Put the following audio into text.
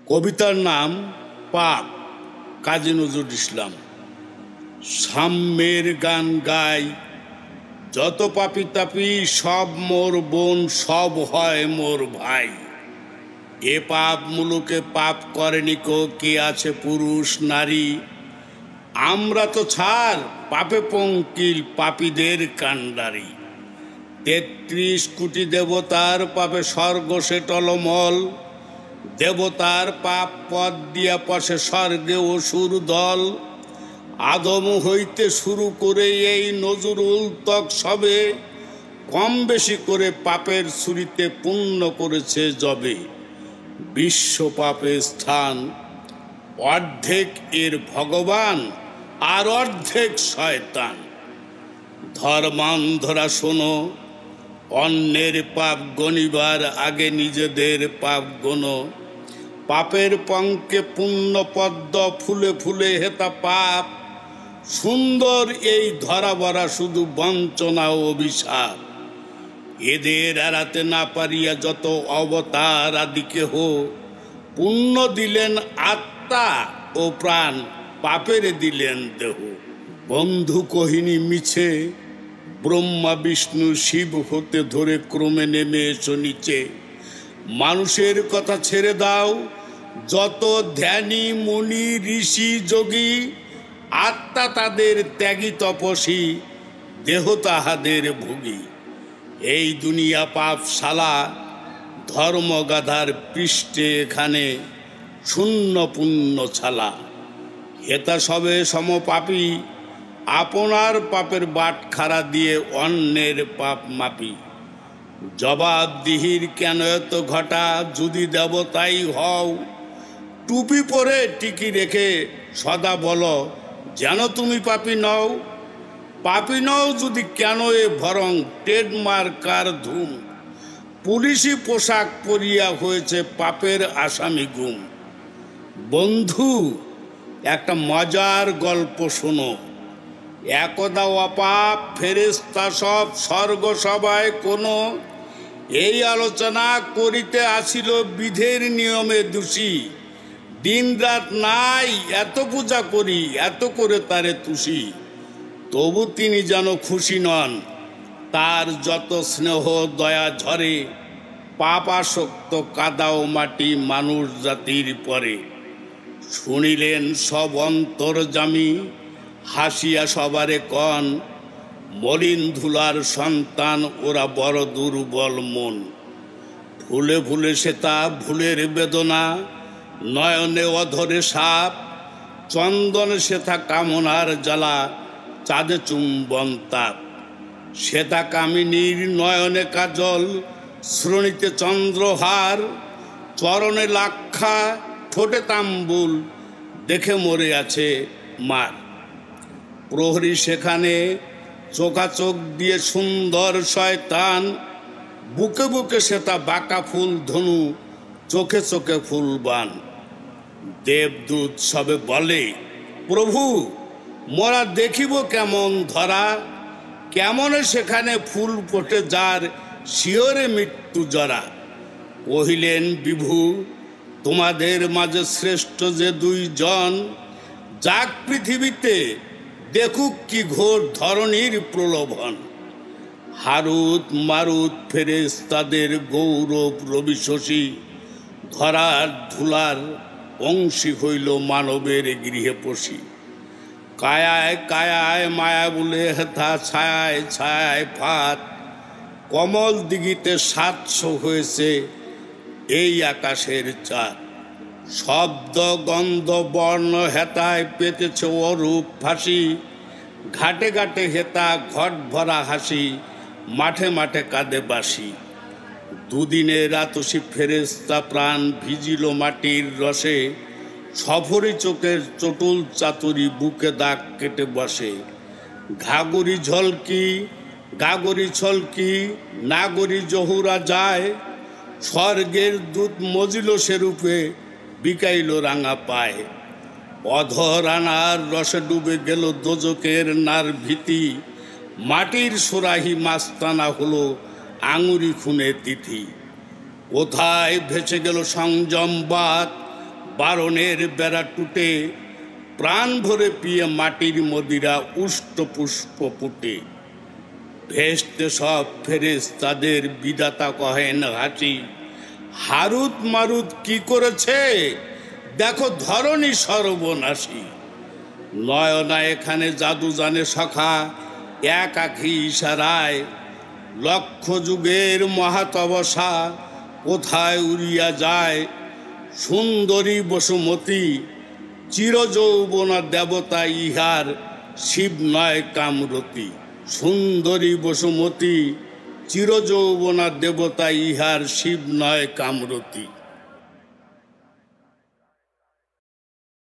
কবিতার নাম পাপ, কাজী নজরুল ইসলাম। সাম্যের গান গাই, যত পাপি তাপি সব মোর বোন, সব হয় মোর ভাই। এ পাপ মুলুকে পাপ করেনি কে আছে পুরুষ নারী। আমরা তো ছাড় পাপে পঙ্কিল পাপীদের কাণ্ডারি। ৩৩ কোটি দেবতার পাপে স্বর্গ সে টলমল। দেবতার পাপ পথ দিয়া পশে স্বর্গে অসুর দল। আদম হইতে শুরু করে এই নজরুল তক সবে, কম বেশি করে পাপের ছুরিতে পুণ্য করেছে যবে। বিশ্ব পাপের স্থান, অর্ধেক এর ভগবান আর অর্ধেক শয়তান। ধর্মান্ধরা শোনো, অন্যের পাপ গণিবার আগে নিজেদের পাপ গোনো। পাপের পঙ্কে পুণ্য পদ্ম ফুলে ফুলে হেতা পাপ। সুন্দর এই ধরা ভরা শুধু বঞ্চনা ও অভিশাপ। এদের এড়াতে না পারিয়া যত অবতার আদি কেহ, পুণ্য দিলেন আত্মা ও প্রাণ, পাপের দিলেন দেহ। বন্ধু কহিনী মিছে, ব্রহ্মা বিষ্ণু শিব হতে ধরে ক্রমে নেমে এসো নিচে। মানুষের কথা ছেড়ে দাও, যত ধ্যানী মুনি ঋষি যোগী। আত্মা তাদের ত্যাগী তপস্বী, দেহ তাহাদের ভোগী। এই দুনিয়া পাপশালা, ধর্মগাধার পৃষ্ঠে এখানে শূন্য পুণ্য ছালা। হেতা সবে সমপাপী, আপনার পাপের বাটখারা দিয়ে অন্যের পাপ মাপি। জবাবদিহির কেন এত ঘটা, যদি দেবতাই হও। টুপি পরে টিকি রেখে সদা বলো, যেন তুমি পাপী নও। পাপী নও যদি কেন এ ভরং ট্রেডমার্কার ধুম। পুলিশি পোশাক পরিয়া হয়েছে পাপের আসামি গুম। বন্ধু, একটা মজার গল্প শোনো। একদা অপাপ ফেরেশতা সব স্বর্গ সভায় কোনো, এই আলোচনা করিতে আসিল বিধের নিয়মে দোষী। দিন রাত নাই এত পূজা করি, এত করে তারে তুষি। তবু তিনি যেন খুশি নন, তার যত স্নেহ দয়া ঝরে। পাপাসক্ত কাদাও মাটি মানুষ জাতির পরে। শুনিলেন সব অন্তর্যামী, হাসিয়া সবারে কন, মলিন ধুলার সন্তান ওরা বড় দুর্বল মন। ফুলে ফুলে সেতা ভুলের বেদনা, নয়নে অধরে সাপ। চন্দনে সেথা কামনার জ্বালা, চাঁদে চুম্বন তাপ। সেতা কামিনীর নয়নে কাজল, শ্রোণীতে চন্দ্রহার। চরণে লাক্ষা, ঠোঁটে তাম্বুল, দেখে মরে আছে মার। প্রহরী সেখানে চোখাচোখ দিয়ে সুন্দর শয়তান। বুকে বুকে সেটা বাঁকা ফুল ধনু, চোখে চোখে ফুলবান। দেবদূত সবে বলে, প্রভু মোরা দেখিব কেমন ধরা। কেমনে সেখানে ফুল ফোটে যার, শিওরে মৃত্যু জরা। কহিলেন বিভু, তোমাদের মাঝে শ্রেষ্ঠ যে দুইজন। যাক পৃথিবীতে দেখুক কি ঘোর ধরণীর প্রলোভন। হারুত মারুত ফেরেশতাদের গৌরব রবি শশী। ধরার ধুলার অংশী হইল মানবের গৃহে পশি। কায়ায় কায়ায় মায়া বলে হেথা, ছায়ায় ছায়ায় ফাত। কমল দিঘিতে ৭০০ হয়েছে এই আকাশের চাঁদ। শব্দ গন্ধ বর্ণ হেতায় পেতেছে অরূপ ফাঁসি। ঘাটে ঘাটে হেতা ঘট ভরা হাসি, মাঠে মাঠে কাঁদে বাসি। দুদিনে রাতসী ফেরেশতা প্রাণ ভিজিল মাটির রসে। সফরি চোখের চটুল চাতুরি বুকে দাগ কেটে বসে। ঘাগরি ঝলকি গাগরি ছলকি, নাগরি জহুরা যায়। স্বর্গের দূত মজিল সেরূপে, বিকাইল রাঙা পায়। অধরানার রসে ডুবে গেল দোজকের নার ভীতি। মাটির সোরাহি মাস্তানা হলো আঙুরি খুনে তিথি। কোথায় ভেসে গেল সংযমবাদ, বারণের বেড়া টুটে, প্রাণ ভরে পিয়ে মাটির মদিরা উষ্ট পুষ্প ফুটে। ভেস্তে সব ফেরেশতাদের বিধাতা কহেন হাসি, হারুত মারুত কি করেছে দেখো ধরণী সর্বনাশী। নয়না এখানে জাদু জানে সখা, এক আখি ইশারায়, লক্ষ যুগের মহাতপস্যা কোথায় উড়িয়া যায়। সুন্দরী বসুমতী চিরযৌবনা দেবতা ইহার, শিব নয় কামরতী। সুন্দরী বসুমতী চিরযৌবনা দেবতা ইহার, শিব নয় কামরতী।